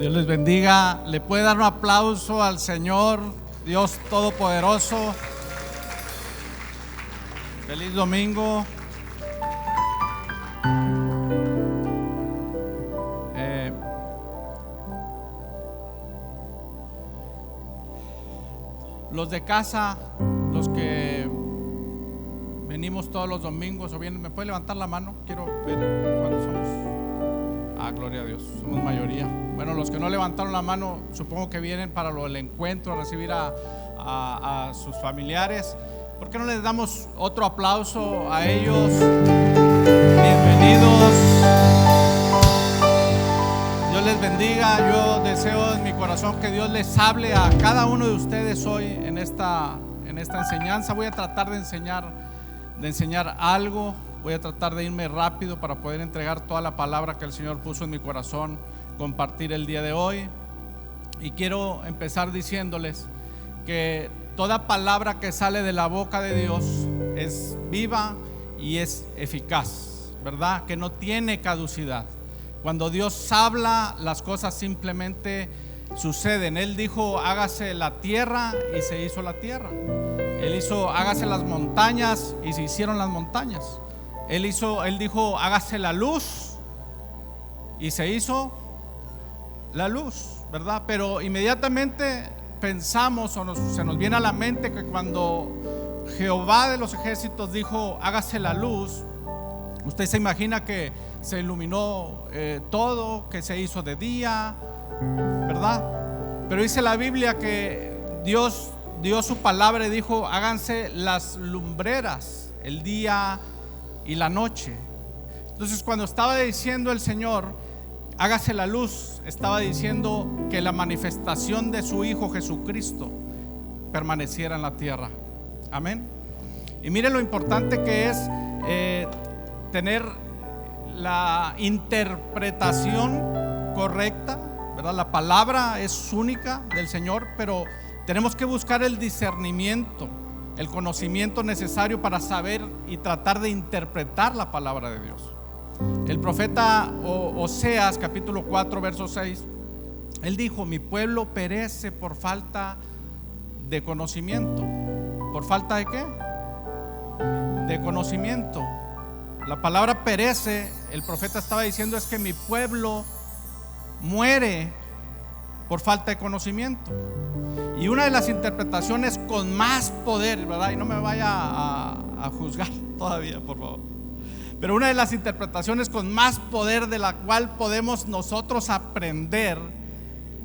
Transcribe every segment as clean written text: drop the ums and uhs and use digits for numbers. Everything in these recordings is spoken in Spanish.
Dios les bendiga. ¿Le puede dar un aplauso al Señor, Dios Todopoderoso? Feliz domingo. Los de casa, los que venimos todos los domingos o bien, ¿me puede levantar la mano? Quiero ver cuántos somos. Gloria a Dios, somos mayoría. Bueno, los que no levantaron la mano, supongo que vienen para el encuentro, a recibir a sus familiares. ¿Por qué no les damos otro aplauso a ellos? Bienvenidos. Dios les bendiga. Yo deseo en mi corazón que Dios les hable a cada uno de ustedes hoy en esta enseñanza. Voy a tratar de enseñar algo. Voy a tratar de irme rápido para poder entregar toda la palabra que el Señor puso en mi corazón, compartir el día de hoy. Y quiero empezar diciéndoles que toda palabra que sale de la boca de Dios es viva y es eficaz, ¿verdad? Que no tiene caducidad. Cuando Dios habla, las cosas simplemente suceden. Él dijo: hágase la tierra, y se hizo la tierra. Él hizo: hágase las montañas, y se hicieron las montañas. Él dijo: hágase la luz, y se hizo la luz, ¿verdad? Pero inmediatamente pensamos se nos viene a la mente que cuando Jehová de los ejércitos dijo: hágase la luz, usted se imagina que se iluminó todo, que se hizo de día, ¿verdad? Pero dice la Biblia que Dios dio su palabra y dijo: háganse las lumbreras el día y la noche. Entonces, cuando estaba diciendo el Señor: hágase la luz, estaba diciendo que la manifestación de su Hijo Jesucristo permaneciera en la tierra. Amén. Y mire lo importante que es tener la interpretación correcta, ¿verdad? La palabra es única del Señor, pero tenemos que buscar el discernimiento, el conocimiento necesario para saber y tratar de interpretar la palabra de Dios. El profeta Oseas, capítulo 4, verso 6, él dijo: mi pueblo perece por falta de conocimiento. ¿Por falta de qué? De conocimiento. La palabra perece, el profeta estaba diciendo, es que mi pueblo muere por falta de conocimiento. Y una de las interpretaciones con más poder, ¿verdad? Y no me vaya a juzgar todavía, por favor. Pero una de las interpretaciones con más poder de la cual podemos nosotros aprender,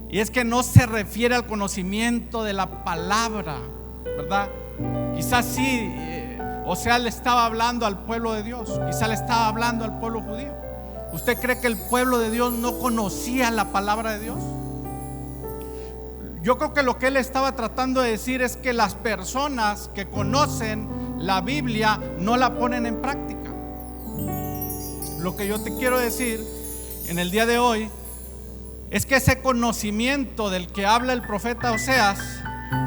y es que no se refiere al conocimiento de la palabra, ¿verdad? Quizás sí, Oseas le estaba hablando al pueblo de Dios, quizás le estaba hablando al pueblo judío. ¿Usted cree que el pueblo de Dios no conocía la palabra de Dios? Yo creo que lo que él estaba tratando de decir es que las personas que conocen la Biblia no la ponen en práctica. Lo que yo te quiero decir en el día de hoy es que ese conocimiento del que habla el profeta Oseas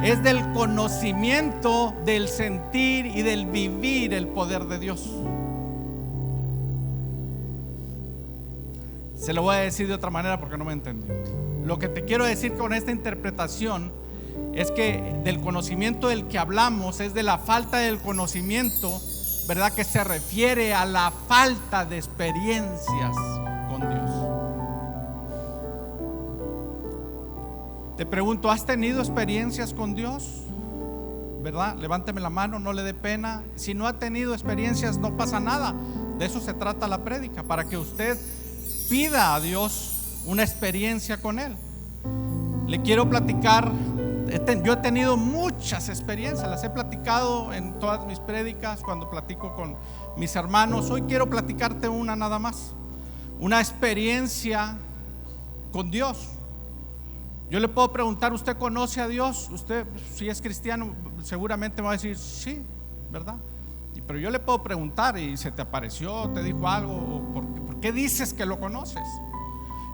es del conocimiento del sentir y del vivir el poder de Dios. Se lo voy a decir de otra manera porque no me entendió. Lo que te quiero decir con esta interpretación es que del conocimiento del que hablamos es de la falta del conocimiento, ¿verdad? Que se refiere a la falta de experiencias con Dios. Te pregunto: ¿has tenido experiencias con Dios? ¿Verdad? Levánteme la mano, no le dé pena. Si no ha tenido experiencias, no pasa nada. De eso se trata la prédica, para que usted pida a Dios una experiencia con Él. Le quiero platicar. Yo he tenido muchas experiencias, las he platicado en todas mis prédicas, cuando platico con mis hermanos. Hoy quiero platicarte una nada más, una experiencia con Dios. Yo le puedo preguntar: ¿usted conoce a Dios? Usted, si es cristiano, seguramente me va a decir sí, ¿verdad? Pero yo le puedo preguntar: ¿y se te apareció? ¿Te dijo algo? ¿Por qué dices que lo conoces?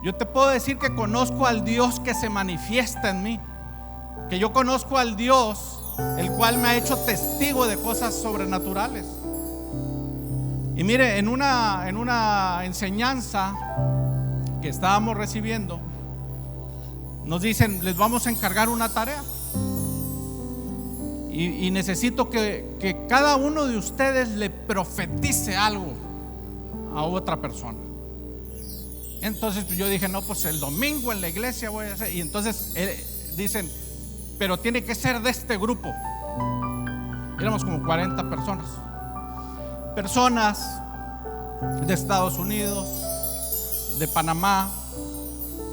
Yo te puedo decir que conozco al Dios que se manifiesta en mí, que yo conozco al Dios el cual me ha hecho testigo de cosas sobrenaturales. Y mire, en una enseñanza que estábamos recibiendo, nos dicen: les vamos a encargar una tarea y necesito que cada uno de ustedes le profetice algo a otra persona. Entonces pues yo dije: no, pues el domingo en la iglesia voy a hacer. Y entonces dicen: pero tiene que ser de este grupo. Éramos como 40 personas de Estados Unidos, de Panamá,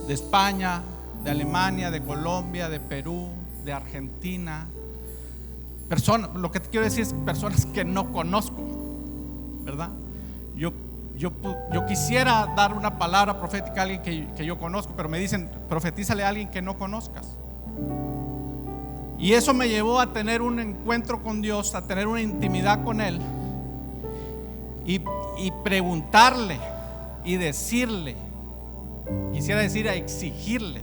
de España, de Alemania, de Colombia, de Perú, de Argentina. Lo que te quiero decir es personas que no conozco, ¿verdad? Yo quisiera dar una palabra profética a alguien que yo conozco, pero me dicen: profetízale a alguien que no conozcas. Y eso me llevó a tener un encuentro con Dios, a tener una intimidad con Él, y preguntarle y decirle, quisiera decir, a exigirle: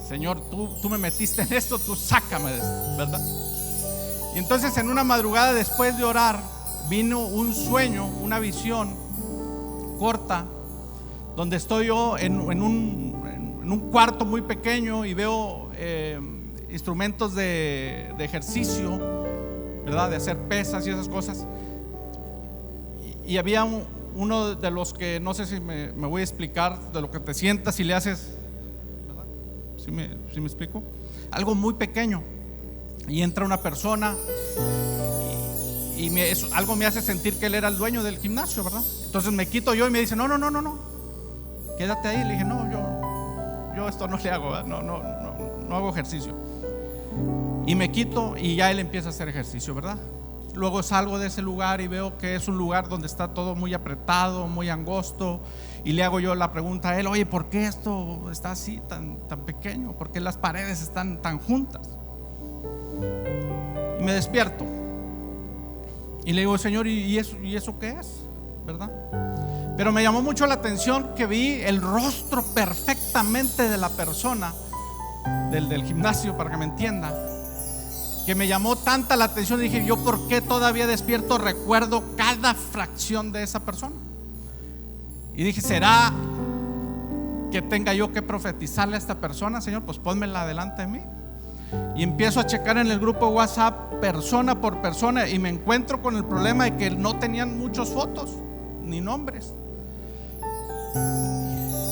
Señor, tú me metiste en esto, tú sácame de esto, ¿verdad? Y entonces en una madrugada, después de orar, vino un sueño, una visión corta, donde estoy yo en un cuarto muy pequeño y veo instrumentos de ejercicio, ¿verdad? De hacer pesas y esas cosas. Y había uno de los que, no sé si me voy a explicar, de lo que te sientas y le haces, ¿verdad? ¿Sí me explico? Algo muy pequeño. Y entra una persona y algo me hace sentir que él era el dueño del gimnasio, ¿verdad? Entonces me quito yo y me dice: no, quédate ahí. Le dije: no, yo esto no le hago, no hago ejercicio. Y me quito y ya él empieza a hacer ejercicio, ¿verdad? Luego salgo de ese lugar y veo que es un lugar donde está todo muy apretado, muy angosto, y le hago yo la pregunta a él: oye, ¿por qué esto está así tan pequeño? ¿Por qué las paredes están tan juntas? Y me despierto y le digo: Señor, ¿y eso qué es? ¿Verdad? Pero me llamó mucho la atención que vi el rostro perfectamente de la persona del gimnasio, para que me entienda, que me llamó tanta la atención. Dije: yo, ¿por qué todavía despierto recuerdo cada fracción de esa persona? Y dije: ¿será que tenga yo que profetizarle a esta persona? Señor, pues pónmela delante de mí. Y empiezo a checar en el grupo WhatsApp persona por persona, y me encuentro con el problema de que no tenían muchas fotos ni nombres.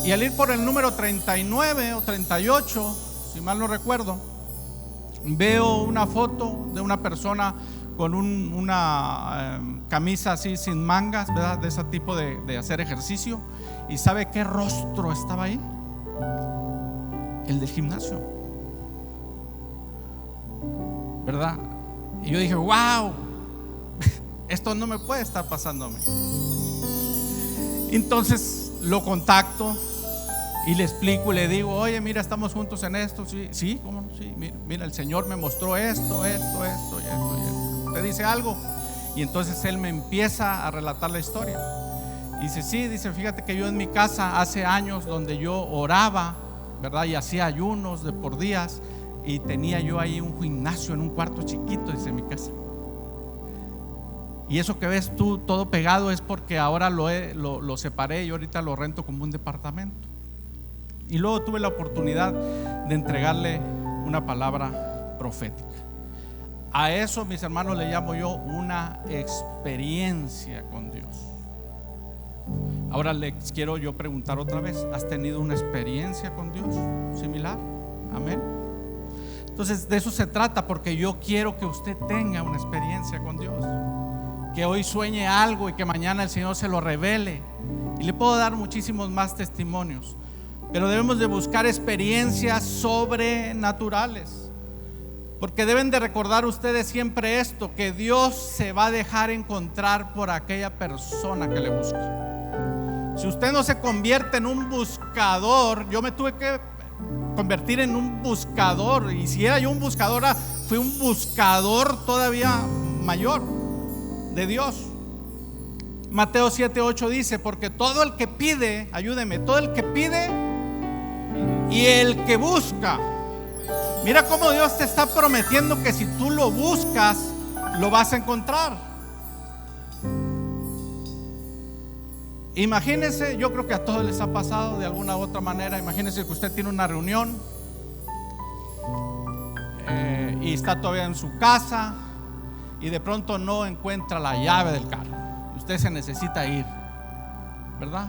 Y al ir por el número 39 o 38, si mal no recuerdo, veo una foto de una persona con una camisa así sin mangas, ¿verdad? De ese tipo de hacer ejercicio. ¿Y sabe qué rostro estaba ahí? El del gimnasio, ¿verdad? Y yo dije: wow, esto no me puede estar pasando a mí. Entonces lo contacto y le explico y le digo: oye, mira, estamos juntos en esto. Sí, ¿cómo no? Sí, mira, el Señor me mostró esto y esto. ¿Te dice algo? Y entonces él me empieza a relatar la historia. Y dice: sí, dice, fíjate que yo en mi casa hace años, donde yo oraba, ¿verdad? Y hacía ayunos de por días, y tenía yo ahí un gimnasio en un cuarto chiquito, dice, en mi casa. Y eso que ves tú todo pegado es porque ahora lo separé y ahorita lo rento como un departamento. Y luego tuve la oportunidad de entregarle una palabra profética. A eso, mis hermanos, le llamo yo una experiencia con Dios. Ahora les quiero yo preguntar otra vez: ¿has tenido una experiencia con Dios similar? Amén. Entonces de eso se trata, porque yo quiero que usted tenga una experiencia con Dios, que hoy sueñe algo y que mañana el Señor se lo revele. Y le puedo dar muchísimos más testimonios, pero debemos de buscar experiencias sobrenaturales, porque deben de recordar ustedes siempre esto: que Dios se va a dejar encontrar por aquella persona que le busca. Si usted no se convierte en un buscador, yo me tuve que convertir en un buscador, y si era yo un buscador, fui un buscador todavía mayor de Dios. Mateo 7:8 dice: porque todo el que pide, ayúdeme, todo el que pide y el que busca. Mira cómo Dios te está prometiendo que si tú lo buscas, lo vas a encontrar. Imagínense, yo creo que a todos les ha pasado de alguna u otra manera. Imagínense que usted tiene una reunión y está todavía en su casa y de pronto no encuentra la llave del carro. Usted se necesita ir, ¿verdad?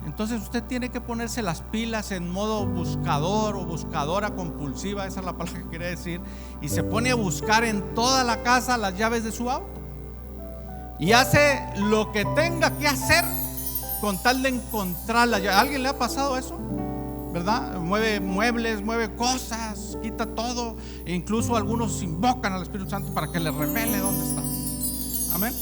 Entonces usted tiene que ponerse las pilas en modo buscador o buscadora compulsiva, esa es la palabra que quería decir, y se pone a buscar en toda la casa las llaves de su auto y hace lo que tenga que hacer con tal de encontrar la llave. ¿A alguien le ha pasado eso? ¿Verdad? Mueve muebles, mueve cosas, quita todo, e incluso algunos invocan al Espíritu Santo para que les revele dónde está. Amén.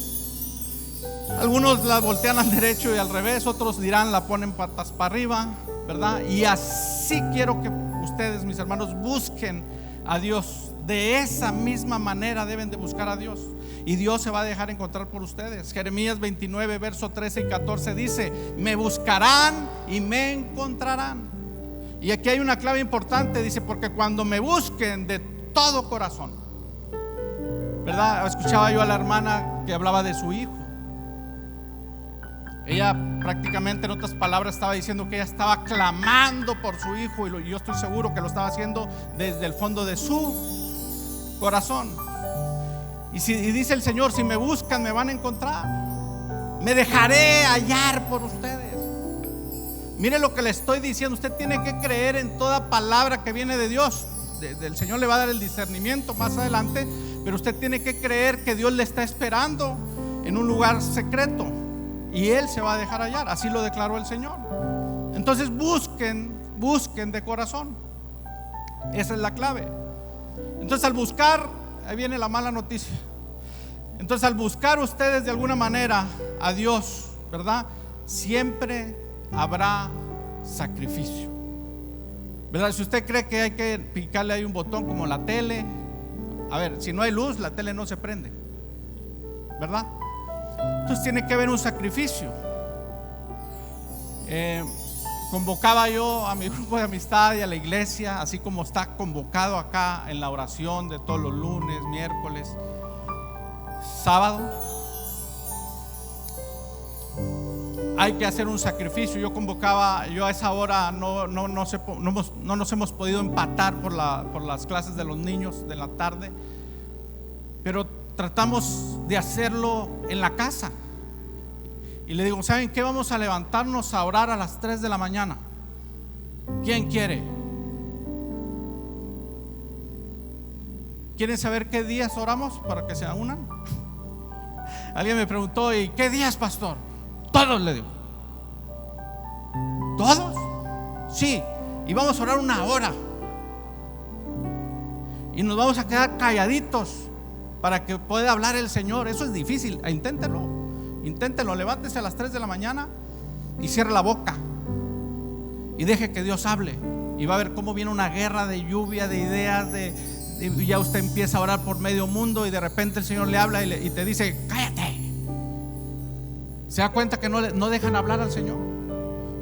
Algunos la voltean al derecho y al revés, otros dirán la ponen patas para arriba, ¿verdad? Y así quiero que ustedes, mis hermanos, busquen a Dios. De esa misma manera deben de buscar a Dios, y Dios se va a dejar encontrar por ustedes. Jeremías 29, verso 13 y 14 dice: me buscarán y me encontrarán. Y aquí hay una clave importante, dice: porque cuando me busquen de todo corazón, ¿verdad? Escuchaba yo a la hermana que hablaba de su hijo. Ella prácticamente, en otras palabras, estaba diciendo que ella estaba clamando por su hijo, y yo estoy seguro que lo estaba haciendo desde el fondo de su corazón. Y dice el Señor: si me buscan, me van a encontrar, me dejaré hallar por ustedes. Mire lo que le estoy diciendo. Usted tiene que creer en toda palabra que viene de Dios. El Señor le va a dar el discernimiento más adelante, pero usted tiene que creer que Dios le está esperando en un lugar secreto, y Él se va a dejar hallar. Así lo declaró el Señor. Entonces busquen de corazón. Esa es la clave. Entonces al buscar, ahí viene la mala noticia. Entonces al buscar ustedes de alguna manera a Dios, ¿verdad? Siempre habrá sacrificio, ¿verdad? Si usted cree que hay que picarle ahí un botón como la tele, a ver, si no hay luz, la tele no se prende, ¿verdad? Entonces tiene que haber un sacrificio. Convocaba yo a mi grupo de amistad y a la iglesia, así como está convocado acá en la oración de todos los lunes, miércoles, sábado. Hay que hacer un sacrificio. Yo a esa hora no nos hemos podido empatar por las clases de los niños de la tarde, pero tratamos de hacerlo en la casa. Y le digo: ¿saben qué? Vamos a levantarnos a orar a las 3 de la mañana. ¿Quién quiere? ¿Quieren saber qué días oramos para que se unan? Alguien me preguntó: ¿y qué días, pastor? Todos, le digo. ¿Todos? Sí. Y vamos a orar 1 hora, y nos vamos a quedar calladitos para que pueda hablar el Señor. Eso es difícil. Inténtenlo. Levántese a las 3 de la mañana y cierre la boca y deje que Dios hable, y va a ver cómo viene una guerra de lluvia de ideas, y ya usted empieza a orar por medio mundo, y de repente el Señor le habla y te dice: cállate. Se da cuenta que no dejan hablar al Señor.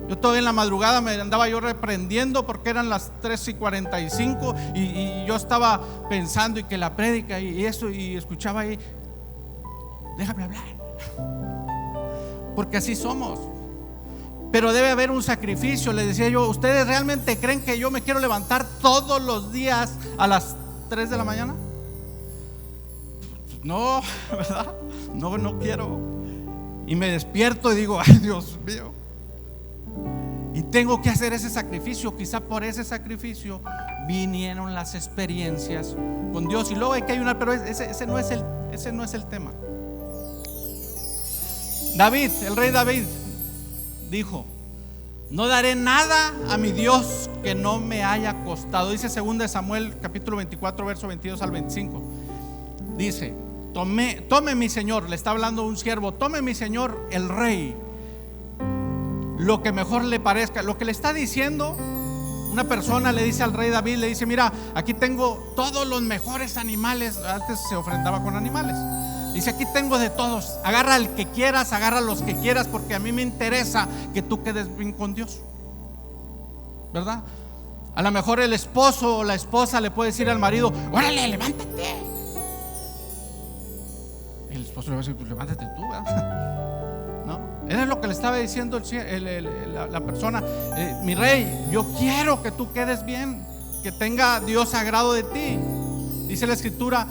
Yo todavía en la madrugada me andaba yo reprendiendo porque eran las 3:45, y yo estaba pensando, y que la prédica y eso, y escuchaba ahí: déjame hablar, porque así somos. Pero debe haber un sacrificio. Les decía yo: ¿ustedes realmente creen que yo me quiero levantar todos los días a las 3 de la mañana? No, ¿verdad? No quiero. Y me despierto y digo: ay, Dios mío. Y tengo que hacer ese sacrificio. Quizá por ese sacrificio vinieron las experiencias con Dios. Y luego hay que ayunar, pero ese no es el tema. David, el rey David, dijo: no daré nada a mi Dios que no me haya costado. Dice 2 Samuel capítulo 24, verso 22 al 25. Dice: tome mi señor, le está hablando un siervo, tome mi señor el rey lo que mejor le parezca. Lo que le está diciendo, una persona le dice al rey David, le dice: mira, aquí tengo todos los mejores animales. Antes se ofrendaba con animales. Dice: aquí tengo de todos, agarra el que quieras, agarra los que quieras, porque a mí me interesa que tú quedes bien con Dios, ¿verdad? A lo mejor el esposo o la esposa le puede decir al marido: órale, levántate. El esposo le va a decir: pues levántate tú, ¿verdad? ¿No? Eso es lo que le estaba diciendo la persona: mi rey, yo quiero que tú quedes bien, que tenga Dios agrado de ti. Dice la escritura,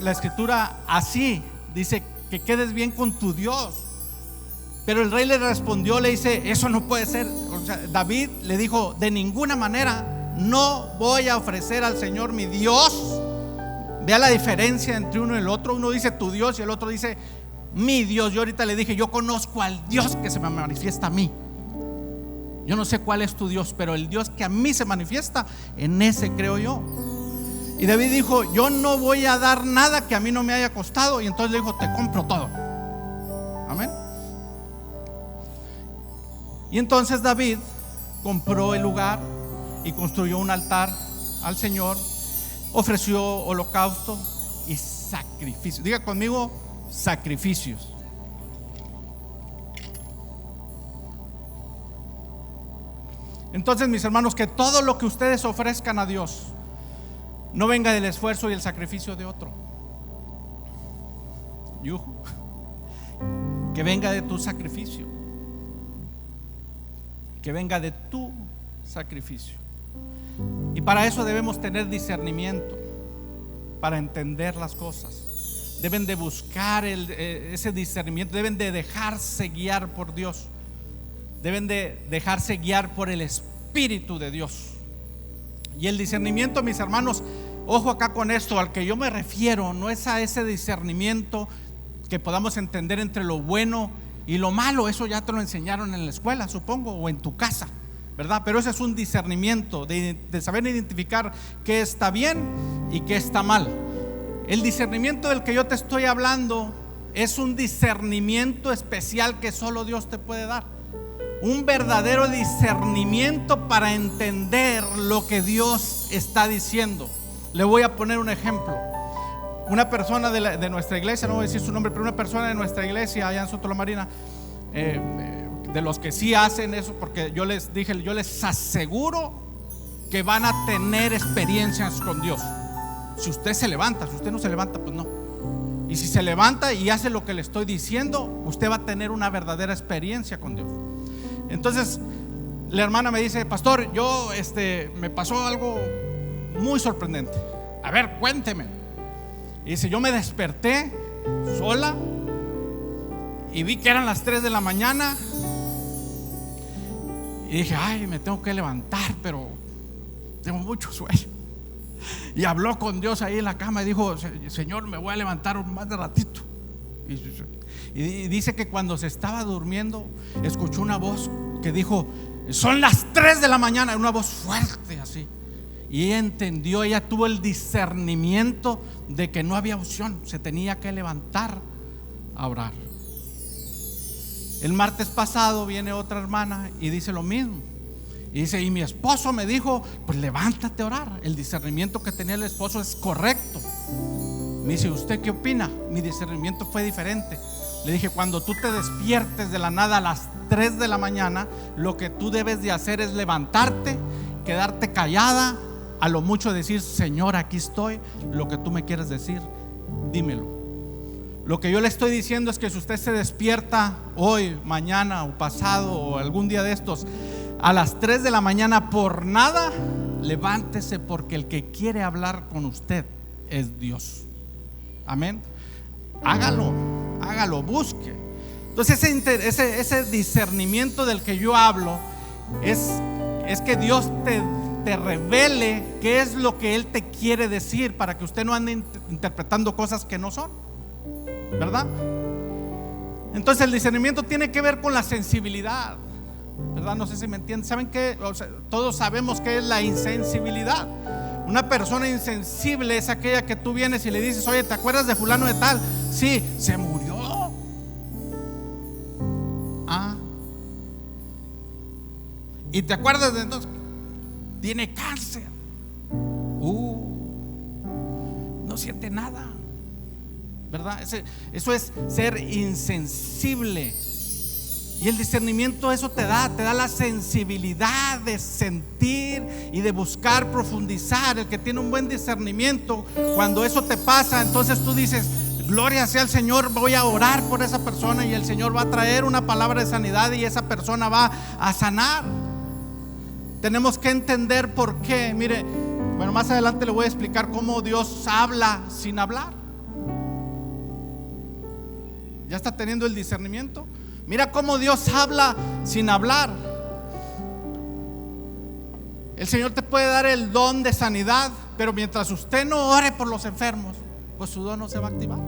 la escritura así, dice que quedes bien con tu Dios. Pero el rey le respondió, le dice, eso no puede ser. O sea, David le dijo, de ninguna manera no voy a ofrecer al Señor mi Dios. Vea la diferencia entre uno y el otro. Uno dice tu Dios y el otro dice mi Dios. Yo ahorita le dije, yo conozco al Dios que se me manifiesta a mí. Yo no sé cuál es tu Dios, pero el Dios que a mí se manifiesta, en ese creo yo. Y David dijo, yo no voy a dar nada que a mí no me haya costado. Y entonces le dijo, te compro todo. Amén. Y entonces David compró el lugar y construyó un altar al Señor, ofreció holocausto y sacrificio. Diga conmigo, sacrificios. Entonces, mis hermanos, que todo lo que ustedes ofrezcan a Dios no venga del esfuerzo y el sacrificio de otro. Que venga de tu sacrificio. Que venga de tu sacrificio. Y para eso debemos tener discernimiento, para entender las cosas. Deben de buscar ese discernimiento. Deben de dejarse guiar por Dios. Deben de dejarse guiar por el Espíritu de Dios. Y el discernimiento, mis hermanos, ojo acá con esto, al que yo me refiero, no es a ese discernimiento que podamos entender entre lo bueno y lo malo. Eso ya te lo enseñaron en la escuela, supongo, o en tu casa, ¿verdad? Pero ese es un discernimiento de saber identificar qué está bien y qué está mal. El discernimiento del que yo te estoy hablando es un discernimiento especial que solo Dios te puede dar. Un verdadero discernimiento para entender lo que Dios está diciendo. Le voy a poner un ejemplo. Una persona de nuestra iglesia, no voy a decir su nombre, pero una persona de nuestra iglesia allá en Soto La Marina, de los que sí hacen eso, porque yo les dije, yo les aseguro que van a tener experiencias con Dios. Si usted se levanta, si usted no se levanta, pues no. Y si se levanta y hace lo que le estoy diciendo, usted va a tener una verdadera experiencia con Dios. Entonces la hermana me dice, pastor, yo me pasó algo muy sorprendente. A ver, cuénteme. Y dice, yo me desperté sola y vi que eran las 3 de la mañana y dije, ay, me tengo que levantar, pero tengo mucho sueño. Y habló con Dios ahí en la cama y dijo, Señor, me voy a levantar más de ratito. Y dice que cuando se estaba durmiendo escuchó una voz que dijo, son las 3 de la mañana, una voz fuerte así. Y ella entendió, ella tuvo el discernimiento de que no había opción, se tenía que levantar a orar. El martes pasado viene otra hermana y dice lo mismo. Y dice, y mi esposo me dijo, pues levántate a orar. El discernimiento que tenía el esposo es correcto. Me dice, ¿usted qué opina? Mi discernimiento fue diferente. Le dije, cuando tú te despiertes de la nada a las 3 de la mañana, lo que tú debes de hacer es levantarte, quedarte callada, a lo mucho decir, Señor, aquí estoy, lo que tú me quieres decir, dímelo. Lo que yo le estoy diciendo es que si usted se despierta hoy, mañana o pasado o algún día de estos a las 3 de la mañana por nada, levántese, porque el que quiere hablar con usted es Dios. Amén. Hágalo, busque. Entonces ese discernimiento del que yo hablo es que Dios te revele qué es lo que Él te quiere decir, para que usted no ande interpretando cosas que no son, ¿verdad? Entonces el discernimiento tiene que ver con la sensibilidad, ¿verdad? No sé si me entienden. ¿Saben qué? O sea, todos sabemos qué es la insensibilidad. Una persona insensible es aquella que tú vienes y le dices, oye, ¿te acuerdas de fulano de tal? Sí, se murió. ¿Y te acuerdas de entonces? Tiene cáncer. No siente nada, ¿verdad? Eso es ser insensible. Y el discernimiento eso te da la sensibilidad de sentir y de buscar profundizar. El que tiene un buen discernimiento, cuando eso te pasa, entonces tú dices, gloria sea al Señor, voy a orar por esa persona y el Señor va a traer una palabra de sanidad y esa persona va a sanar. Tenemos que entender por qué. Mire, Bueno, más adelante le voy a explicar cómo Dios habla sin hablar. ¿Ya está teniendo el discernimiento? Mira cómo Dios habla sin hablar. El Señor te puede dar el don de sanidad, pero mientras usted no ore por los enfermos, pues su don no se va a activar.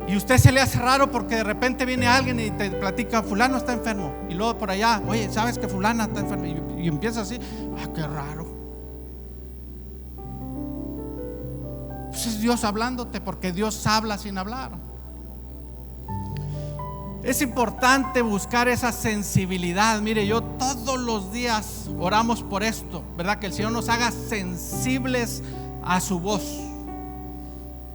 Y usted se le hace raro porque de repente viene alguien y te platica: fulano está enfermo. Y luego por allá: oye, ¿sabes que fulana está enferma? Y empieza así: ah, qué raro. Pues es Dios hablándote, porque Dios habla sin hablar. Es importante buscar esa sensibilidad. Mire, yo todos los días oramos por esto, ¿verdad? Que el Señor nos haga sensibles a su voz,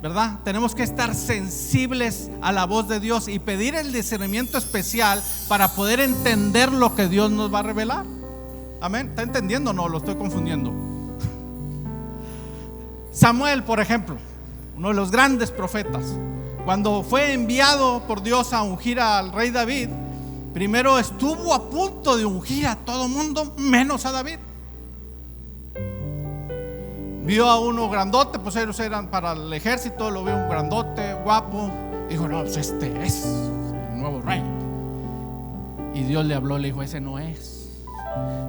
¿verdad? Tenemos que estar sensibles a la voz de Dios y pedir el discernimiento especial para poder entender lo que Dios nos va a revelar. Amén. ¿Está entendiendo o no? Lo estoy confundiendo. Samuel, por ejemplo, uno de los grandes profetas, cuando fue enviado por Dios a ungir al rey David, primero estuvo a punto de ungir a todo mundo menos a David. Vio a uno grandote, pues ellos eran para el ejército, lo vio un grandote, guapo. Dijo: no, pues este es el nuevo rey. Y Dios le habló, le dijo: ese no es.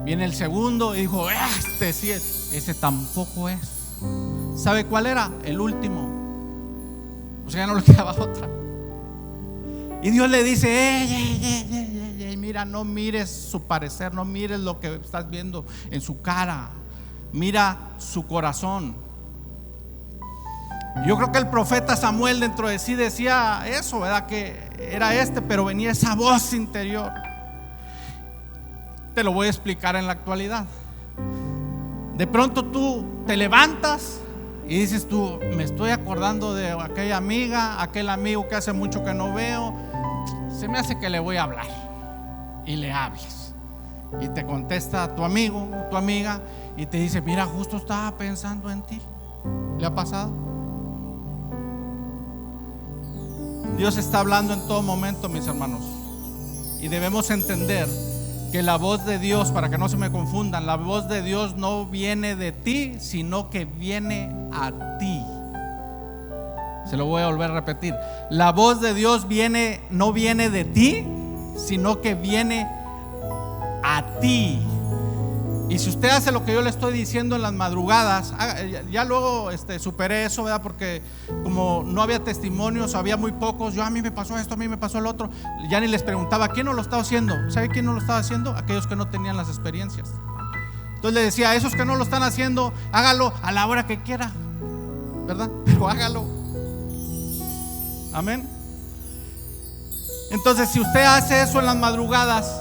Viene el segundo y dijo: este sí es. Ese tampoco es. ¿Sabe cuál era? El último. O sea, ya no le quedaba otra. Y Dios le dice: mira, no mires su parecer, no mires lo que estás viendo en su cara, mira su corazón. Yo creo que el profeta Samuel dentro de sí decía eso, ¿verdad? Que era pero venía esa voz interior. Te lo voy a explicar en la actualidad. De pronto tú te levantas y dices tú: me estoy acordando de aquella amiga, aquel amigo que hace mucho que no veo. Se me hace que le voy a hablar. Y le hables. Y te contesta tu amigo o tu amiga y te dice: mira, justo estaba pensando en ti. ¿Le ha pasado? Dios está hablando en todo momento, mis hermanos. Y debemos entender que la voz de Dios, para que no se me confundan, la voz de Dios no viene de ti, sino que viene a ti. Se lo voy a volver a repetir. La voz de Dios no viene de ti, sino que viene a ti. Y si usted hace lo que yo le estoy diciendo en las madrugadas, ya luego superé eso, ¿verdad? Porque como no había testimonios, había muy pocos. A mí me pasó esto, a mí me pasó el otro. Ya ni les preguntaba: ¿quién no lo estaba haciendo? ¿Sabe quién no lo estaba haciendo? Aquellos que no tenían las experiencias. Entonces le decía: a esos que no lo están haciendo, hágalo a la hora que quiera, ¿verdad? Pero hágalo. Amén. Entonces, si usted hace eso en las madrugadas,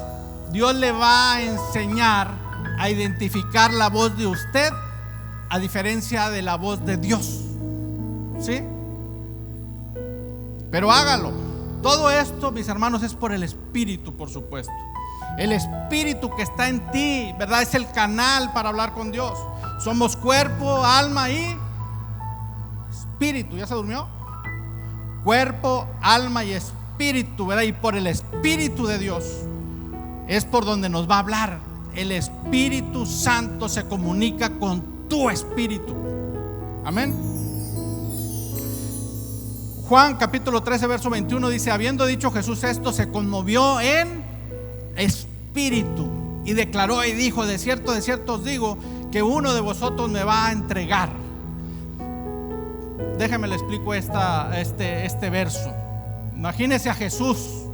Dios le va a enseñar a identificar la voz de usted, a diferencia de la voz de Dios. ¿Sí? Pero hágalo. Todo esto, mis hermanos, es por el Espíritu, por supuesto. El Espíritu que está en ti, ¿verdad? Es el canal para hablar con Dios. Somos cuerpo, alma y espíritu. ¿Ya se durmió? Cuerpo, alma y espíritu, ¿verdad? Y por el Espíritu de Dios es por donde nos va a hablar. El Espíritu Santo se comunica con tu espíritu. Amén. Juan capítulo 13 verso 21 dice: habiendo dicho Jesús esto, se conmovió en espíritu y declaró y dijo: de cierto os digo que uno de vosotros me va a entregar. Déjeme le explico este verso. Imagínese a Jesús.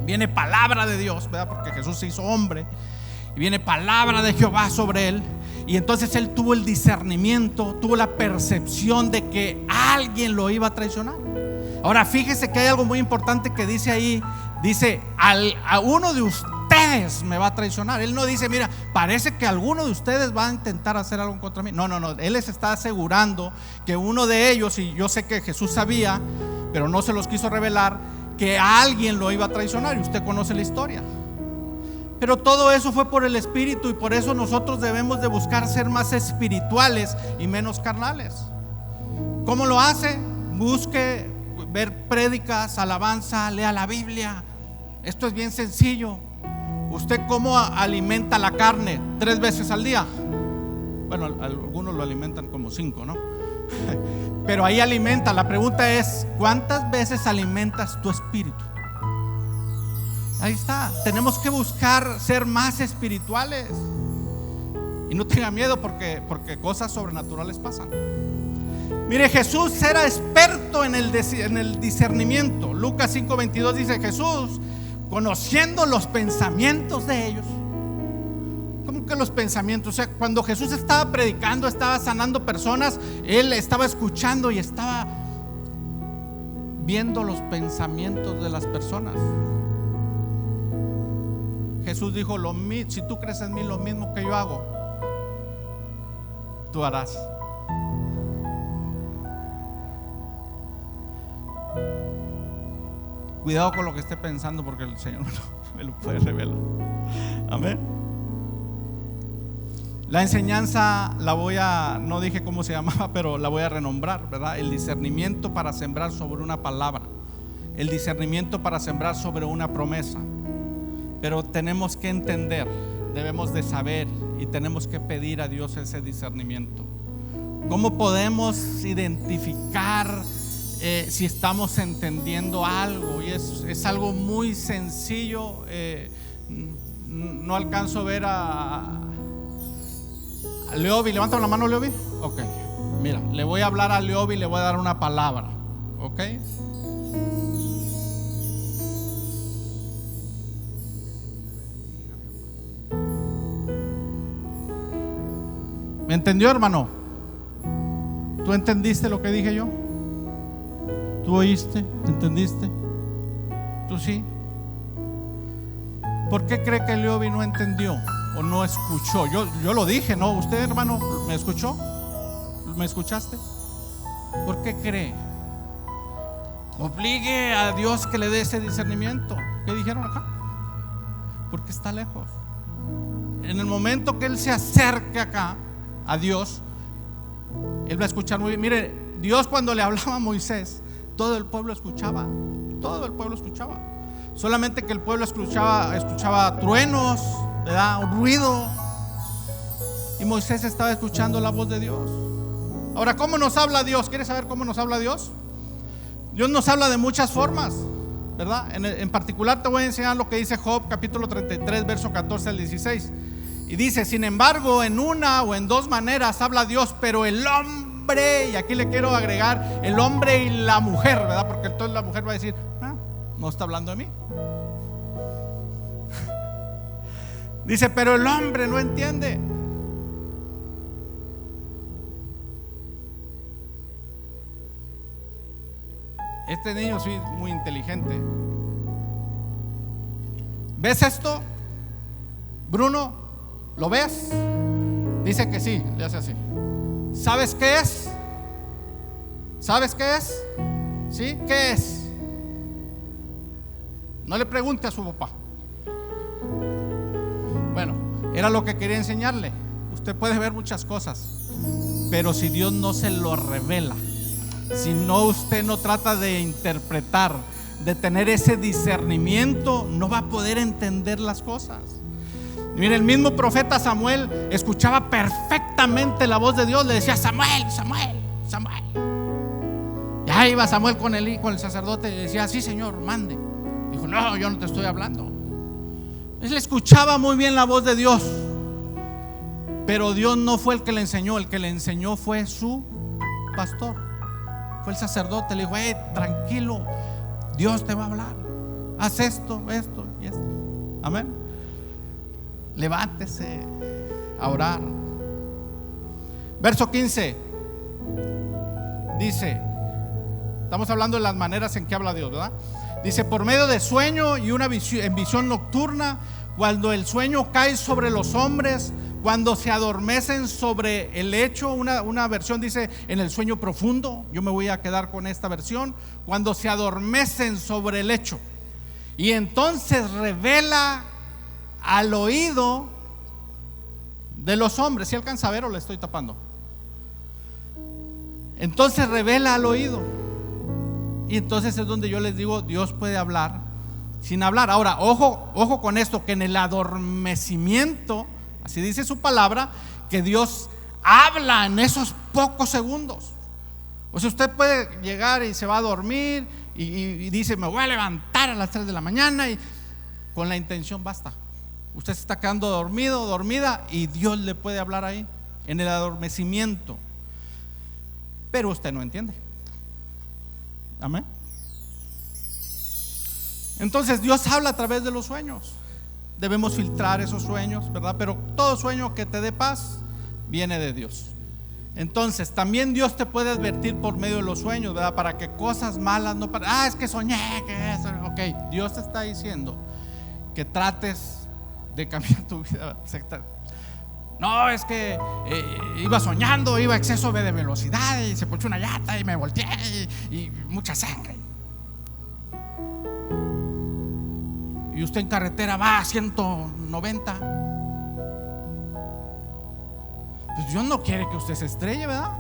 Viene palabra de Dios, ¿verdad? Porque Jesús se hizo hombre. Y viene palabra de Jehová sobre él. Y entonces él tuvo el discernimiento, tuvo la percepción de que alguien lo iba a traicionar. Ahora fíjese que hay algo muy importante que dice ahí. Dice: a uno de ustedes me va a traicionar. Él no dice: mira, parece que alguno de ustedes va a intentar hacer algo contra mí. No. Él les está asegurando que uno de ellos, y yo sé que Jesús sabía, pero no se los quiso revelar, que a alguien lo iba a traicionar. Y usted conoce la historia. Pero todo eso fue por el Espíritu. Y por eso nosotros debemos de buscar ser más espirituales y menos carnales. ¿Cómo lo hace? Busque ver prédicas, alabanza, lea la Biblia. Esto es bien sencillo. ¿Usted cómo alimenta la carne? 3 veces al día. Bueno, algunos lo alimentan como 5, ¿no? Pero ahí alimenta. La pregunta es: ¿cuántas veces alimentas tu espíritu? Ahí está. Tenemos que buscar ser más espirituales. Y no tenga miedo porque cosas sobrenaturales pasan. Mire, Jesús era experto en el discernimiento. Lucas 5:22 dice: Jesús, conociendo los pensamientos de ellos. ¿Cómo que los pensamientos? O sea, cuando Jesús estaba predicando, estaba sanando personas, Él estaba escuchando y estaba viendo los pensamientos de las personas. Jesús dijo: si tú crees en mí, lo mismo que yo hago, tú harás. Cuidado con lo que esté pensando, porque el Señor me lo puede revelar. Amén. La enseñanza no dije cómo se llamaba, pero la voy a renombrar, ¿verdad? El discernimiento para sembrar sobre una palabra, el discernimiento para sembrar sobre una promesa. Pero tenemos que entender, debemos de saber y tenemos que pedir a Dios ese discernimiento. ¿Cómo podemos identificar si estamos entendiendo algo? Y es algo muy sencillo. No alcanzo a ver a Leobi. Levanta la mano, Leobi. Ok, mira, le voy a hablar a Leobi y le voy a dar una palabra. Ok. ¿Me entendió, hermano? ¿Tú entendiste lo que dije yo? ¿Tú oíste? ¿Entendiste? ¿Tú sí? ¿Por qué cree que Leobi no entendió o no escuchó? Yo lo dije, ¿no? ¿Usted, hermano, me escuchó? ¿Me escuchaste? ¿Por qué cree? Obligue a Dios que le dé ese discernimiento. ¿Qué dijeron acá? Porque está lejos. En el momento que Él se acerque acá a Dios, Él va a escuchar muy bien. Mire, Dios cuando le hablaba a Moisés, todo el pueblo escuchaba. Todo el pueblo escuchaba. Solamente que el pueblo escuchaba truenos, ¿verdad? Un ruido. Y Moisés estaba escuchando la voz de Dios. Ahora, ¿cómo nos habla Dios? ¿Quieres saber cómo nos habla Dios? Dios nos habla de muchas formas, ¿verdad? En particular te voy a enseñar lo que dice Job, capítulo 33, verso 14 al 16. Y dice: sin embargo, en una o en dos maneras habla Dios, pero el hombre, y aquí le quiero agregar el hombre y la mujer, ¿verdad? Porque entonces la mujer va a decir: no está hablando de mí. Dice: pero el hombre no entiende. Este niño sí es muy inteligente. ¿Ves esto, Bruno? ¿Lo ves? Dice que sí, le hace así. ¿Sabes qué es? ¿Sabes qué es? ¿Sí? ¿Qué es? No le pregunte a su papá. Bueno, era lo que quería enseñarle. Usted puede ver muchas cosas, pero si Dios no se lo revela, si no, usted no trata de interpretar, de tener ese discernimiento, no va a poder entender las cosas. Mire, el mismo profeta Samuel escuchaba perfectamente la voz de Dios. Le decía: Samuel, Samuel, Samuel. Y ahí iba Samuel con el sacerdote y le decía: sí, Señor, mande. Dijo: no, yo no te estoy hablando. Él escuchaba muy bien la voz de Dios, pero Dios no fue el que le enseñó. El que le enseñó fue su pastor, fue el sacerdote. Le dijo: tranquilo, Dios te va a hablar. Haz esto, esto y esto. Amén. Levántese a orar. Verso 15 dice, estamos hablando de las maneras en que habla Dios, ¿verdad? Dice: por medio de sueño y en visión nocturna, cuando el sueño cae sobre los hombres, cuando se adormecen sobre el lecho. Una versión dice: en el sueño profundo. Yo me voy a quedar con esta versión: cuando se adormecen sobre el lecho. Y entonces revela al oído de los hombres. ¿Si alcanza a ver o le estoy tapando? Entonces revela al oído. Y entonces es donde yo les digo: Dios puede hablar sin hablar. Ahora, ojo con esto, que en el adormecimiento, así dice su palabra, que Dios habla en esos pocos segundos. O sea, usted puede llegar y se va a dormir y dice, me voy a levantar a las 3 de la mañana, y con la intención basta. Usted se está quedando dormido, dormida, y Dios le puede hablar ahí, en el adormecimiento. Pero usted no entiende. Amén. Entonces Dios habla a través de los sueños. Debemos filtrar esos sueños, ¿verdad? Pero todo sueño que te dé paz viene de Dios. Entonces también Dios te puede advertir por medio de los sueños, ¿verdad? Para que cosas malas no pasen. Es que soñé, que eso. Ok, Dios te está diciendo que trates de cambiar tu vida. No, es que iba soñando, iba a exceso de velocidad y se puso una llanta y me volteé y mucha sangre. Y usted en carretera va a 190. Pues Dios no quiere que usted se estrelle, ¿verdad?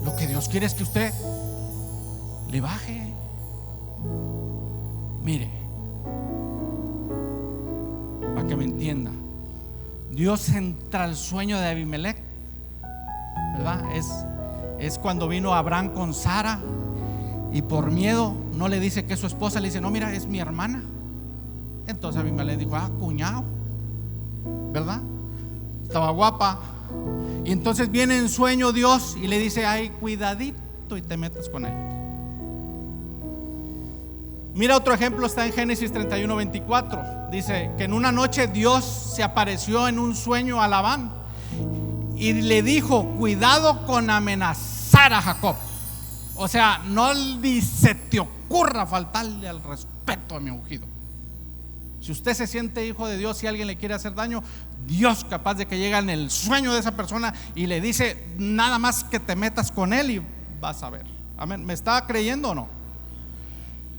Lo que Dios quiere es que usted le baje. Mire, para que me entienda, Dios entra al sueño de Abimelech, ¿verdad? Es cuando vino Abraham con Sara y por miedo no le dice que es su esposa, le dice, no, mira, es mi hermana. Entonces Abimelech dijo, cuñado, ¿verdad? Estaba guapa. Y entonces viene en sueño Dios y le dice, ay, cuidadito y te metas con él. Mira, otro ejemplo está en Génesis 31:24. Dice que en una noche Dios se apareció en un sueño a Labán y le dijo, cuidado con amenazar a Jacob. O sea, no ni se te ocurra faltarle al respeto a mi ungido. Si usted se siente hijo de Dios, si alguien le quiere hacer daño, Dios capaz de que llegue en el sueño de esa persona y le dice, nada más que te metas con él y vas a ver. Amén. ¿Me está creyendo o no?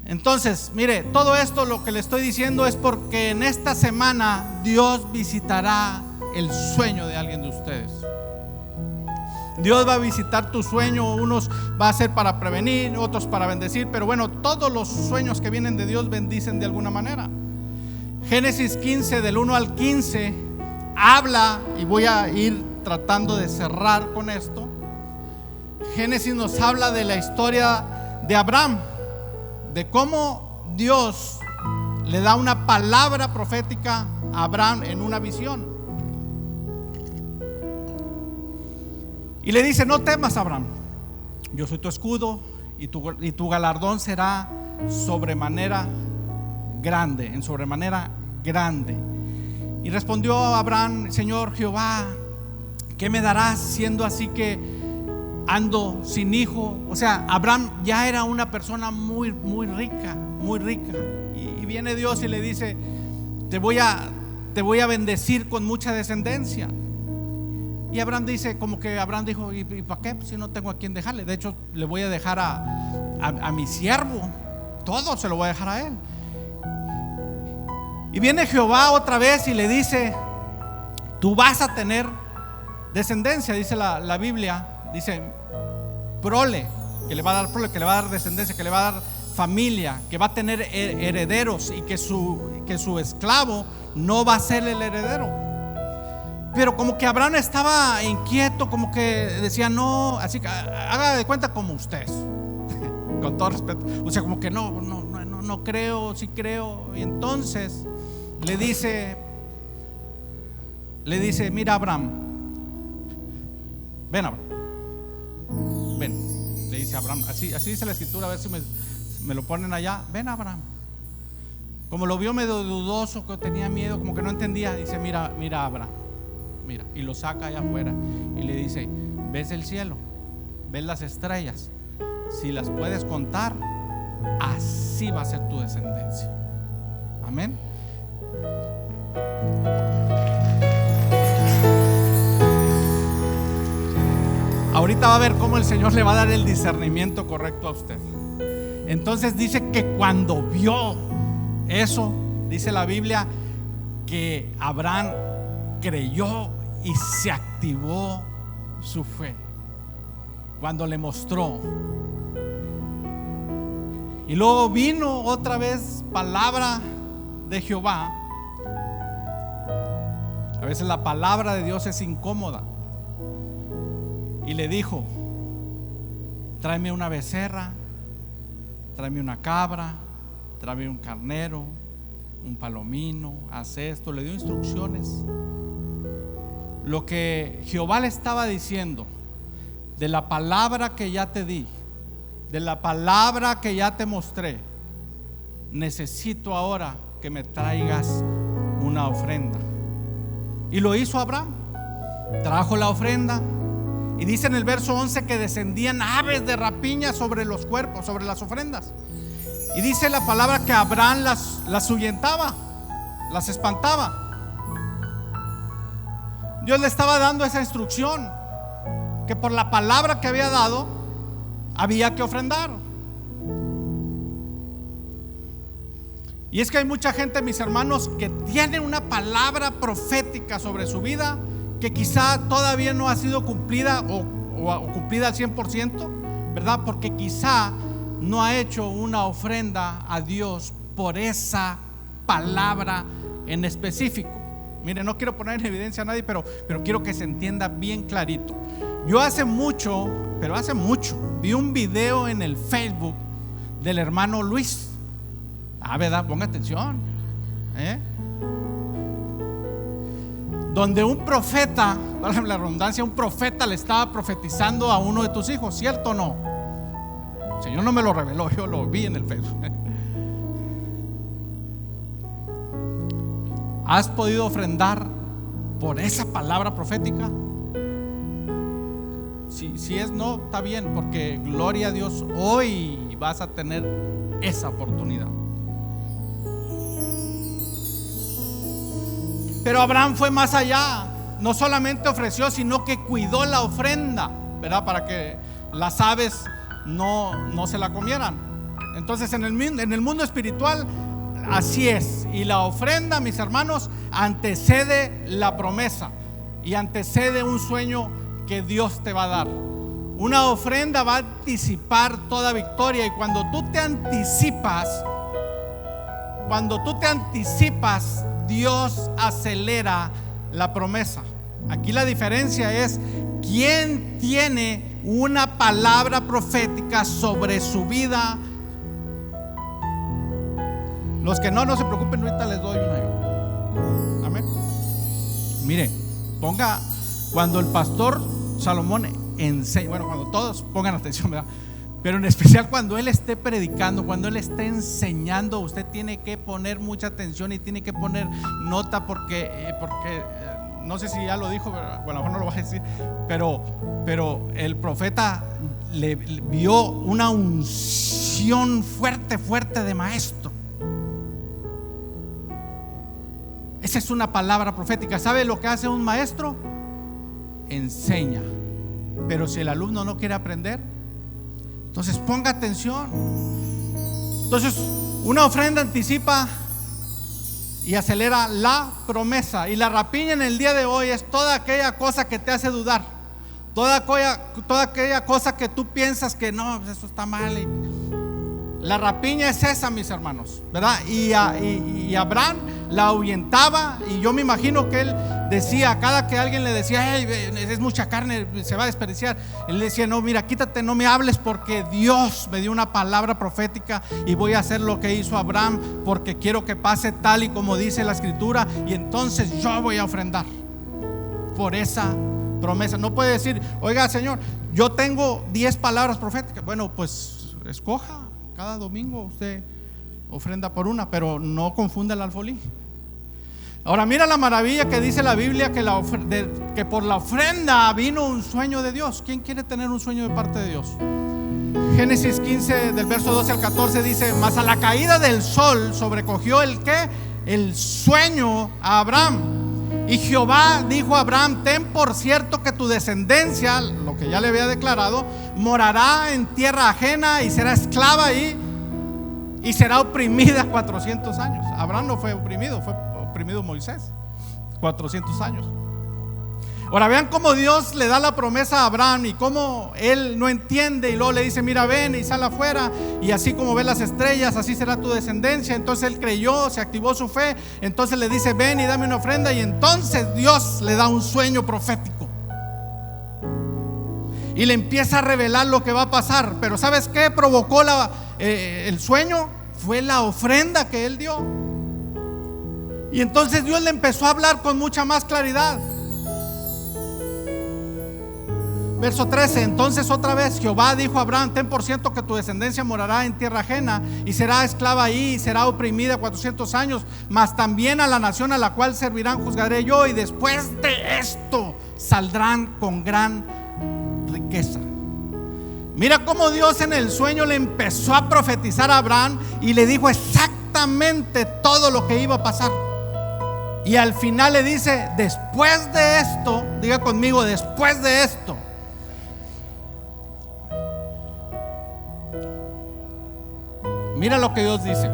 Entonces, mire, todo esto lo que le estoy diciendo es porque en esta semana Dios visitará el sueño de alguien de ustedes. Dios va a visitar tu sueño. Unos va a ser para prevenir, otros para bendecir, pero bueno, todos los sueños que vienen de Dios bendicen de alguna manera. Génesis 15 del 1 al 15 habla, y voy a ir tratando de cerrar con esto. Génesis nos habla de la historia de Abraham, de cómo Dios le da una palabra profética a Abraham en una visión. Y le dice, no temas, Abraham, yo soy tu escudo y tu galardón será sobremanera grande, en sobremanera grande. Y respondió Abraham, Señor Jehová, ¿qué me darás siendo así que ando sin hijo? O sea, Abraham ya era una persona muy rica, muy rica. Y viene Dios y le dice, te voy a bendecir con mucha descendencia. Y Abraham dice, como que Abraham dijo, ¿y para qué? Si no tengo a quién dejarle. De hecho, le voy a dejar a mi siervo, todo se lo voy a dejar a él. Y viene Jehová otra vez y le dice, tú vas a tener descendencia, dice la Biblia, dice prole, que le va a dar prole, que le va a dar descendencia, que le va a dar familia, que va a tener herederos, y que su esclavo no va a ser el heredero. Pero como que Abraham estaba inquieto, como que decía no, así que haga de cuenta como ustedes, con todo respeto, o sea, como que no creo, sí creo. Y entonces le dice, mira, Abraham, ven, Abraham, ven, le dice a Abraham, así dice la escritura, a ver si me lo ponen allá. Ven, Abraham. Como lo vio medio dudoso, que tenía miedo, como que no entendía, dice, mira, Abraham, mira, y lo saca allá afuera y le dice, ¿ves el cielo? ¿Ves las estrellas? Si las puedes contar, así va a ser tu descendencia. Amén. Ahorita va a ver cómo el Señor le va a dar el discernimiento correcto a usted. Entonces dice que cuando vio eso, dice la Biblia, que Abraham creyó y se activó su fe cuando le mostró. Y luego vino otra vez palabra de Jehová. A veces la palabra de Dios es incómoda, y le dijo: tráeme una becerra, tráeme una cabra, tráeme un carnero, un palomino, haz esto. Le dio instrucciones. Lo que Jehová le estaba diciendo: de la palabra que ya te di, de la palabra que ya te mostré, necesito ahora que me traigas una ofrenda. Y lo hizo Abraham. Trajo la ofrenda. Y dice en el verso 11 que descendían aves de rapiña sobre los cuerpos, sobre las ofrendas. Y dice la palabra que Abraham las ahuyentaba, las espantaba. Dios le estaba dando esa instrucción, que por la palabra que había dado había que ofrendar. Y es que hay mucha gente, mis hermanos, que tiene una palabra profética sobre su vida que quizá todavía no ha sido cumplida o cumplida al 100%, ¿verdad? Porque quizá no ha hecho una ofrenda a Dios por esa palabra en específico. Mire, no quiero poner en evidencia a nadie, pero quiero que se entienda bien clarito. Yo hace mucho, vi un video en el Facebook del hermano Luis. ¿Verdad? Ponga atención, donde un profeta, para la redundancia, un profeta le estaba profetizando a uno de tus hijos, ¿cierto o no? El Señor no me lo reveló, yo lo vi en el Facebook. ¿Has podido ofrendar por esa palabra profética? Si es no, está bien, porque gloria a Dios, hoy vas a tener esa oportunidad. Pero Abraham fue más allá. No solamente ofreció, sino que cuidó la ofrenda, ¿verdad? Para que las aves no se la comieran. Entonces en el mundo espiritual así es. Y la ofrenda, mis hermanos, antecede la promesa y antecede un sueño que Dios te va a dar. Una ofrenda va a anticipar toda victoria. Y cuando tú te anticipas, Dios acelera la promesa. Aquí la diferencia es quién tiene una palabra profética sobre su vida. Los que no se preocupen, ahorita les doy una yo. Amén. Mire, cuando el pastor Salomón enseña, cuando todos pongan atención, ¿verdad? Pero en especial cuando él esté predicando, cuando él esté enseñando, usted tiene que poner mucha atención y tiene que poner nota, porque no sé si ya lo dijo, a lo mejor no lo va a decir, pero el profeta le vio una unción fuerte de maestro. Esa es una palabra profética. ¿Sabe lo que hace un maestro? Enseña. Pero si el alumno no quiere aprender, entonces ponga atención. Entonces una ofrenda anticipa y acelera la promesa. Y la rapiña en el día de hoy es toda aquella cosa que te hace dudar, toda aquella cosa que tú piensas que no, eso está mal. La rapiña es esa, mis hermanos, ¿verdad? Y Abraham la ahuyentaba. Y yo me imagino que él decía, cada que alguien le decía, hey, es mucha carne, se va a desperdiciar, él decía, no, mira, quítate, no me hables, porque Dios me dio una palabra profética y voy a hacer lo que hizo Abraham, porque quiero que pase tal y como dice la escritura. Y entonces yo voy a ofrendar por esa promesa. No puede decir, oiga, Señor, yo tengo 10 palabras proféticas. Bueno, pues escoja. Cada domingo usted ofrenda por una, pero no confunda el alfolí. Ahora mira la maravilla que dice la Biblia, que por la ofrenda vino un sueño de Dios. ¿Quién quiere tener un sueño de parte de Dios? Génesis 15 del verso 12 al 14 dice: mas a la caída del sol sobrecogió el sueño a Abraham. Y Jehová dijo a Abraham: ten por cierto que tu descendencia, lo que ya le había declarado, morará en tierra ajena y será esclava ahí y será oprimida 400 años. Abraham no fue oprimido, fue oprimido Moisés 400 años. Ahora vean cómo Dios le da la promesa a Abraham y cómo él no entiende, y luego le dice: mira, ven y sal afuera, y así como ves las estrellas, así será tu descendencia. Entonces él creyó, se activó su fe. Entonces le dice: ven y dame una ofrenda. Y entonces Dios le da un sueño profético. y le empieza a revelar lo que va a pasar. Pero ¿sabes qué provocó el sueño? Fue la ofrenda que él dio. Y entonces Dios le empezó a hablar con mucha más claridad. Verso 13: entonces otra vez Jehová dijo a Abraham: ten por cierto que tu descendencia morará en tierra ajena y será esclava ahí y será oprimida 400 años, mas también a la nación a la cual servirán juzgaré yo, y después de esto saldrán con gran riqueza. Mira cómo Dios en el sueño le empezó a profetizar a Abraham y le dijo exactamente todo lo que iba a pasar. Y al final le dice: después de esto, diga conmigo, después de esto. Mira lo que Dios dice: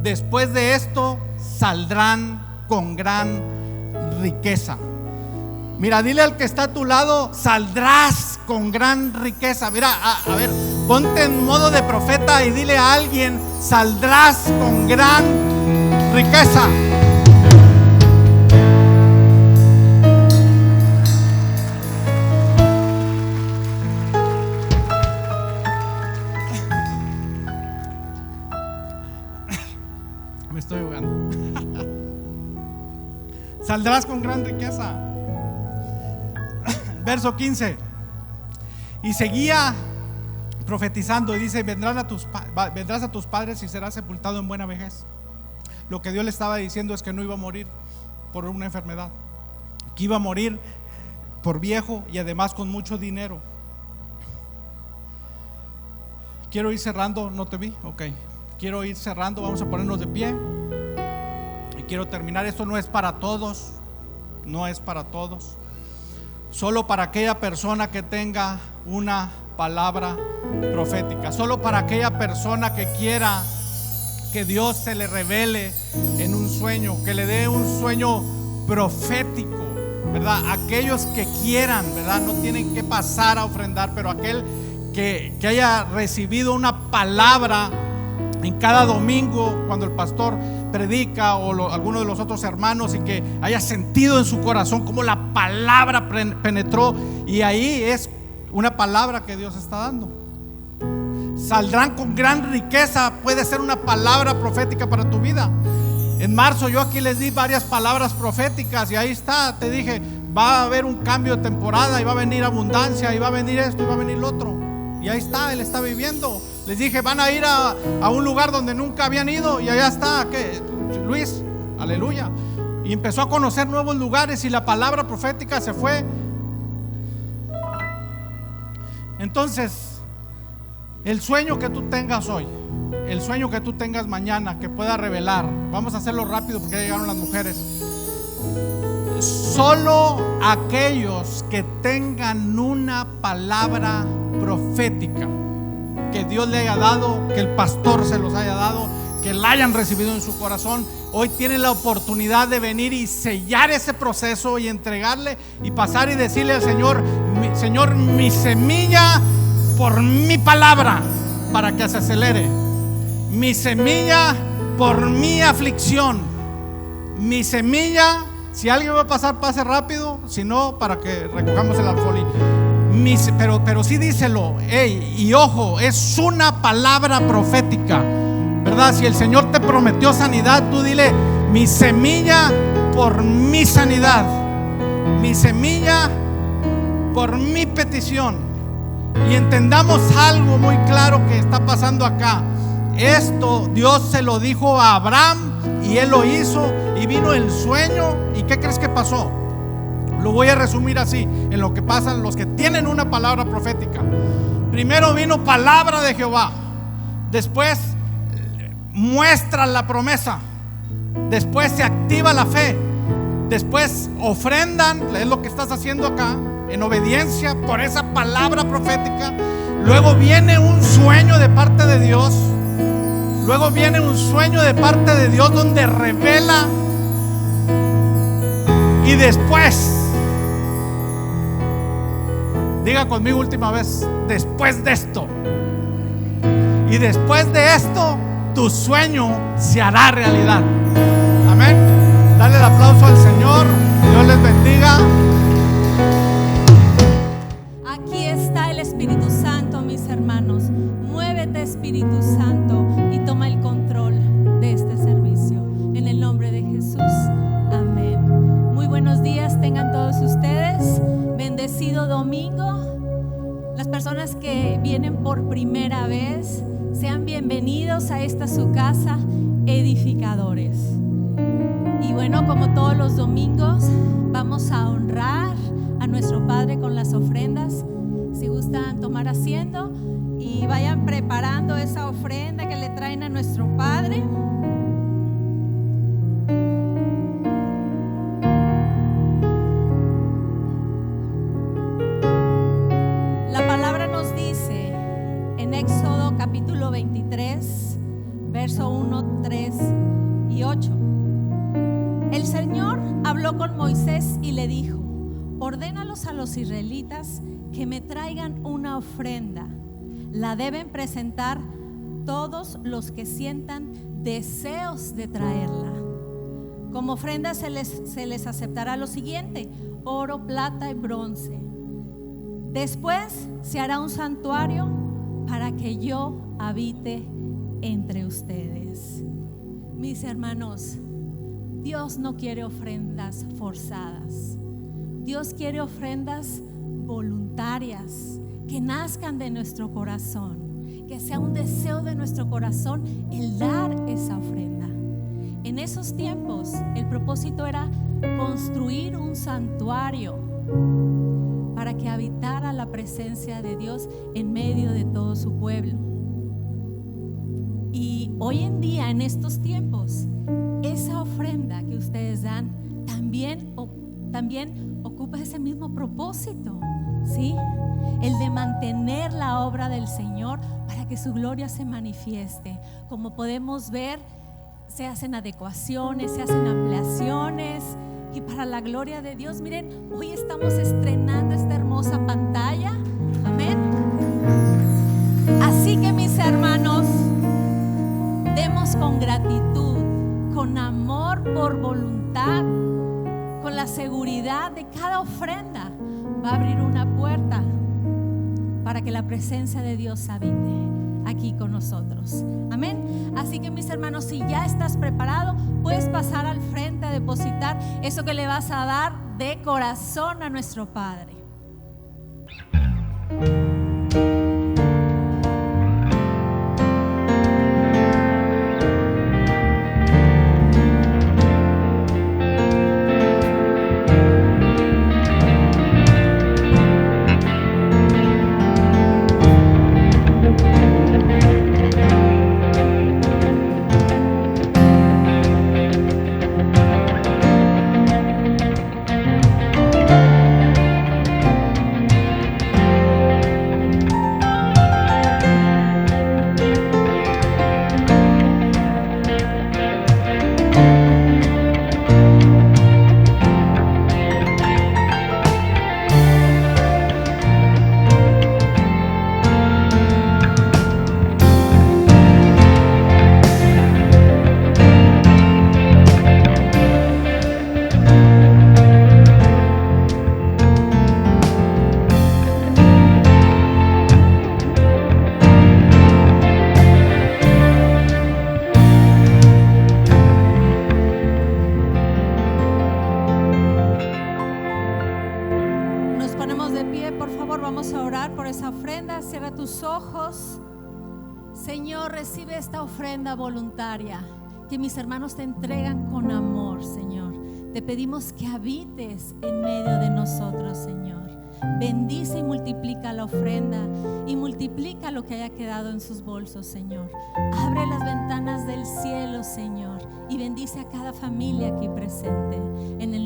después de esto saldrán con gran riqueza. Mira, dile al que está a tu lado: saldrás con gran riqueza. Mira, a ver, ponte en modo de profeta y dile a alguien: saldrás con gran riqueza. Me estoy jugando. Saldrás con gran riqueza. Verso 15: y seguía profetizando y dice: vendrás a tus padres y serás sepultado en buena vejez. Lo que Dios le estaba diciendo es que no iba a morir por una enfermedad, que iba a morir por viejo y además con mucho dinero. Quiero ir cerrando. ¿No te vi? Ok. Quiero ir cerrando, vamos a ponernos de pie y quiero terminar. Esto no es para todos, no es para todos, solo para aquella persona que tenga una palabra profética, solo para aquella persona que quiera que Dios se le revele en un sueño, que le dé un sueño profético, ¿verdad? Aquellos que quieran, ¿verdad? No tienen que pasar a ofrendar, pero aquel que haya recibido una palabra en cada domingo cuando el pastor predica o alguno de los otros hermanos, y que haya sentido en su corazón como la palabra penetró, y ahí es una palabra que Dios está dando. Saldrán con gran riqueza puede ser una palabra profética para tu vida. En marzo yo aquí les di varias palabras proféticas y ahí está, te dije: va a haber un cambio de temporada y va a venir abundancia y va a venir esto y va a venir lo otro. Y ahí está, él está viviendo. Les dije: van a ir a un lugar donde nunca habían ido, y allá está, ¿qué? Luis, aleluya. Y empezó a conocer nuevos lugares y la palabra profética se fue. Entonces, el sueño que tú tengas hoy, el sueño que tú tengas mañana, que pueda revelar, vamos a hacerlo rápido porque ya llegaron las mujeres. Solo aquellos que tengan una palabra profética que Dios le haya dado, que el pastor se los haya dado, que la hayan recibido en su corazón, hoy tienen la oportunidad de venir y sellar ese proceso y entregarle y pasar y decirle al Señor: Señor, mi semilla por mi palabra, para que se acelere. Mi semilla por mi aflicción. Mi semilla, si alguien va a pasar, pase rápido, si no, para que recojamos el alfolí. Pero sí díselo, y ojo, es una palabra profética, ¿verdad? Si el Señor te prometió sanidad, tú dile: mi semilla por mi sanidad, mi semilla por mi petición. Y entendamos algo muy claro que está pasando acá. Esto Dios se lo dijo a Abraham y él lo hizo, y vino el sueño. ¿Y qué crees que pasó? Lo voy a resumir así, en lo que pasan los que tienen una palabra profética. Primero vino palabra de Jehová, después muestran la promesa, después se activa la fe, después ofrendan, es lo que estás haciendo acá, en obediencia por esa palabra profética. Luego viene un sueño de parte de Dios, luego viene un sueño de parte de Dios donde revela, y después, diga conmigo última vez: después de esto. Y después de esto, tu sueño se hará realidad. Amén. Dale el aplauso al Señor. Dios les bendiga. Aquí bendecido domingo. Las personas que vienen por primera vez, sean bienvenidos a esta su casa, Edificadores. Y bueno, como todos los domingos, vamos a honrar a nuestro Padre con las ofrendas. Si gustan tomar asiento y vayan preparando esa ofrenda que le traen a nuestro Padre. Éxodo capítulo 23, verso 1, 3 y 8. El Señor habló con Moisés y le dijo: ordénalos a los israelitas que me traigan una ofrenda. La deben presentar todos los que sientan deseos de traerla. Como ofrenda se les aceptará lo siguiente: oro, plata y bronce. Después se hará un santuario para que yo habite entre ustedes. Mis hermanos, Dios no quiere ofrendas forzadas. Dios quiere ofrendas voluntarias, que nazcan de nuestro corazón, que sea un deseo de nuestro corazón el dar esa ofrenda. En esos tiempos, el propósito era construir un santuario para que habitara la presencia de Dios en medio de todo su pueblo. Y hoy en día, en estos tiempos, esa ofrenda que ustedes dan también ocupa ese mismo propósito, ¿sí? El de mantener la obra del Señor para que su gloria se manifieste. Como podemos ver, se hacen adecuaciones, se hacen ampliaciones. Y para la gloria de Dios, miren, hoy estamos estrenando esta hermosa pantalla. Amén. Así que, mis hermanos, demos con gratitud, con amor, por voluntad, con la seguridad de cada ofrenda va a abrir una puerta para que la presencia de Dios habite aquí con nosotros. Amén. Así que, mis hermanos, si ya estás preparado, puedes pasar al frente a depositar eso que le vas a dar de corazón a nuestro Padre. Señor, recibe esta ofrenda voluntaria que mis hermanos te entregan con amor, Señor. Te pedimos que habites en medio de nosotros, Señor. Bendice y multiplica la ofrenda y multiplica lo que haya quedado en sus bolsos, Señor. Abre las ventanas del cielo, Señor, y bendice a cada familia aquí presente. En el